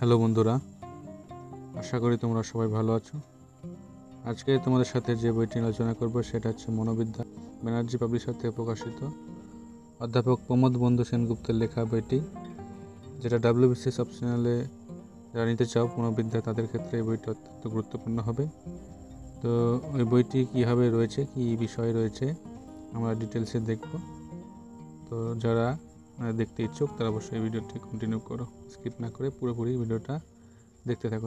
Hello বন্ধুরা, আশা করি তোমরা সবাই ভালো আছো। আজকে তোমাদের সাথে যে বইটি আলোচনা করব সেটা হচ্ছে মনোবিদ্যা, ব্যানার্জি পাবলিশার থেকে প্রকাশিত অধ্যাপক প্রমোদ বন্ধু সেনগুপ্তের লেখা বইটি, যেটা wbcs অপশনালে যারা নিতে চাও মনোবিদ্যা তাদের ক্ষেত্রে এই বইটি অত্যন্ত গুরুত্বপূর্ণ হবে। তো ওই বইটি কীভাবে রয়েছে, কী বিষয় রয়েছে আমরা ডিটেলসে দেখব। তো যারা দেখতে ইচ্ছুক তারা অবশ্যই এই ভিডিওটি কন্টিনিউ করো, স্কিপ না করে পুরোপুরি ভিডিওটা দেখতে থাকো।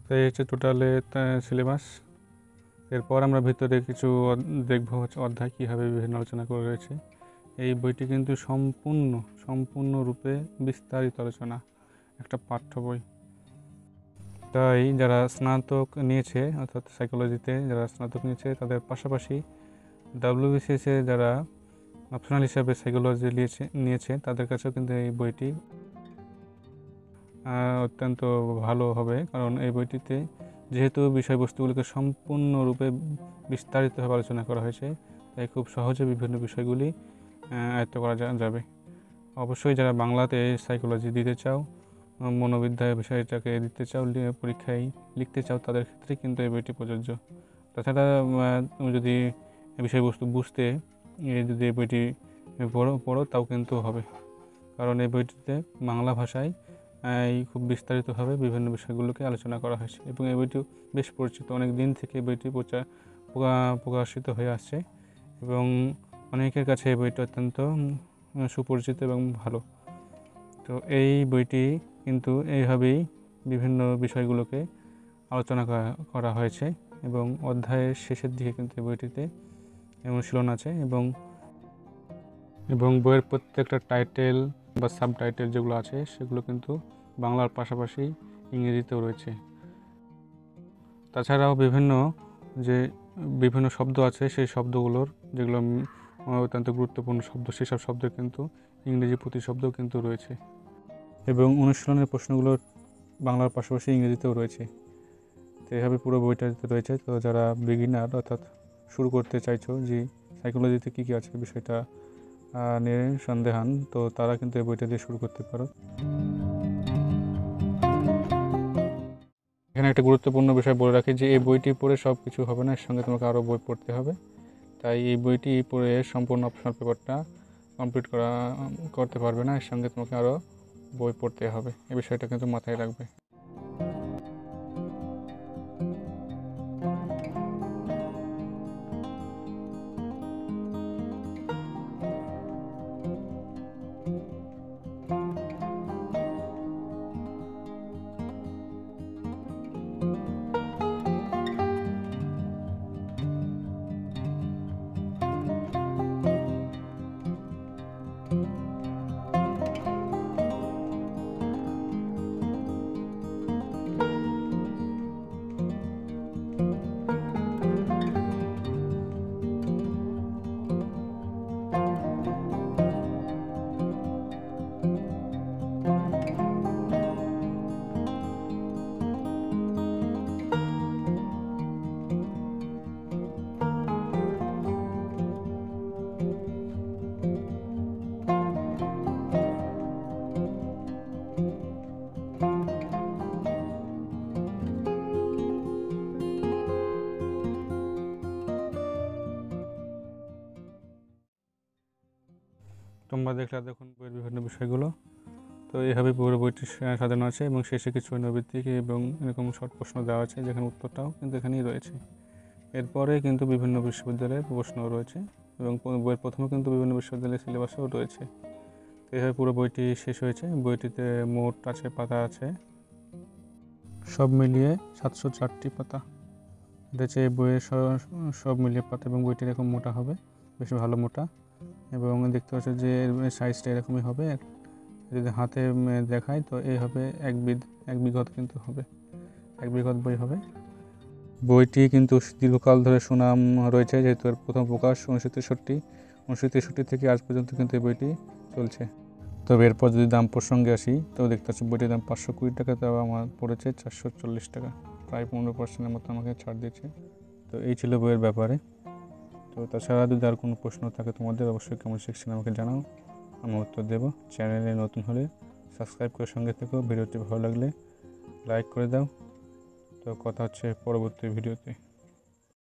তো এই হচ্ছে টোটালে সিলেবাস। এরপর আমরা ভিতরে কিছু দেখবো হচ্ছে অধ্যায় কীভাবে বিভিন্ন আলোচনা করে রয়েছে। এই বইটি কিন্তু সম্পূর্ণরূপে বিস্তারিত আলোচনা, একটা পাঠ্য বই। তাই যারা স্নাতক নিয়েছে অর্থাৎ সাইকোলজিতে যারা স্নাতক নিয়েছে তাদের পাশাপাশি wbcs-এ যারা অপশনাল হিসাবে সাইকোলজি নিয়েছে তাদের কাছেও কিন্তু এই বইটি অত্যন্ত ভালো হবে, কারণ এই বইটিতে যেহেতু বিষয়বস্তুগুলিকে সম্পূর্ণরূপে বিস্তারিতভাবে আলোচনা করা হয়েছে, তাই খুব সহজে বিভিন্ন বিষয়গুলি আয়ত্ত করা যাবে। অবশ্যই যারা বাংলাতে সাইকোলজি দিতে চাও, মনোবিদ্যা বিষয়টাকে দিতে চাও, পরীক্ষায় লিখতে চাও, তাদের ক্ষেত্রে কিন্তু এই বইটি প্রযোজ্য। তাছাড়া তুমি যদি বিষয়বস্তু বুঝতে যদি এই বইটি পড়ো তাও কিন্তু হবে, কারণ এই বইটিতে বাংলা ভাষায় খুব বিস্তারিতভাবে বিভিন্ন বিষয়গুলোকে আলোচনা করা হয়েছে এবং এই বইটি বেশ পরিচিত। অনেক দিন থেকে এই বইটি প্রকাশিত হয়ে আসছে এবং অনেকের কাছে এই বইটি অত্যন্ত সুপরিচিত এবং ভালো। তো এই বইটি কিন্তু এইভাবেই বিভিন্ন বিষয়গুলোকে আলোচনা করা হয়েছে এবং অধ্যায়ের শেষের দিকে কিন্তু এই বইটিতে অনুশীলন আছে এবং বইয়ের প্রত্যেকটা টাইটেল বা সাবটাইটেল যেগুলো আছে সেগুলো কিন্তু বাংলার পাশাপাশি ইংরেজিতেও রয়েছে। তাছাড়াও বিভিন্ন শব্দ আছে, সেই শব্দগুলোর যেগুলো অত্যন্ত গুরুত্বপূর্ণ শব্দ, সেসব শব্দের কিন্তু ইংরেজি প্রতিশব্দও কিন্তু রয়েছে এবং অনুশীলনের প্রশ্নগুলোর বাংলার পাশাপাশি ইংরেজিতেও রয়েছে। তো এইভাবে পুরো বইটাতে রয়েছে। তো যারা বিগিনার অর্থাৎ শুরু করতে চাইছো যে সাইকোলজিতে কী কী আছে বিষয়টা নিয়ে সন্দেহান, তো তারা কিন্তু এই বইটা দিয়ে শুরু করতে পারো। এখানে একটা গুরুত্বপূর্ণ বিষয় বলে রাখি যে এই বইটি পড়ে সব কিছু হবে না, এর সঙ্গে তোমাকে আরও বই পড়তে হবে। তাই এই বইটি পড়ে সম্পূর্ণ অপশনাল পেপারটা কমপ্লিট করতে পারবে না, এর সঙ্গে তোমাকে আরও বই পড়তে হবে। এই বিষয়টা কিন্তু মাথায় রাখবে। তোমরা দেখলে দেখুন বইয়ের বিভিন্ন বিষয়গুলো। তো এইভাবে পুরো বইটি সাজানো আছে এবং শেষে কিছু নৈর্ব্যক্তিক এবং এরকম শর্ট প্রশ্ন দেওয়া আছে, যেখানে উত্তরটাও কিন্তু এখানেই রয়েছে। এরপরে কিন্তু বিভিন্ন বিশ্ববিদ্যালয়ের প্রশ্নও রয়েছে এবং বইয়ের প্রথমে কিন্তু বিভিন্ন বিশ্ববিদ্যালয়ের সিলেবাসও রয়েছে। তো এইভাবে পুরো বইটি শেষ হয়েছে। বইটিতে মোট আছে পাতা আছে সব মিলিয়ে 704টি পাতা। এটা হচ্ছে এই বইয়ের সব মিলিয়ে পাতা এবং বইটি এরকম মোটা হবে, বেশ ভালো মোটা, এবং দেখতে পাচ্ছ যে সাইজটা এরকমই হবে। যদি হাতে দেখায় তো এই হবে এক বিঘত কিন্তু হবে, 1 বিঘত বই হবে। বইটি কিন্তু দীর্ঘকাল ধরে সুনাম রয়েছে, যেহেতু এর প্রথম প্রকাশ 1963 থেকে আজ পর্যন্ত কিন্তু এই বইটি চলছে। তবে এরপর যদি দাম প্রসঙ্গে আসি, তো দেখতে পাচ্ছি বইটির দাম 520 টাকা, তাও আমার পড়েছে 440 টাকা, প্রায় 15% মতো আমাকে ছাড় দিয়েছে। তো এই ছিল বইয়ের ব্যাপারে। তো তাছাড়া যদি আর কোনো প্রশ্ন থাকে তোমাদের, অবশ্যই কমেন্ট সেকশনে আমাকে জানাও, আমি উত্তর দেবো। চ্যানেলে নতুন হলে সাবস্ক্রাইব করে সঙ্গে থেকো, ভিডিওটি ভালো লাগলে লাইক করে দাও। তো কথা হচ্ছে পরবর্তী ভিডিওতে।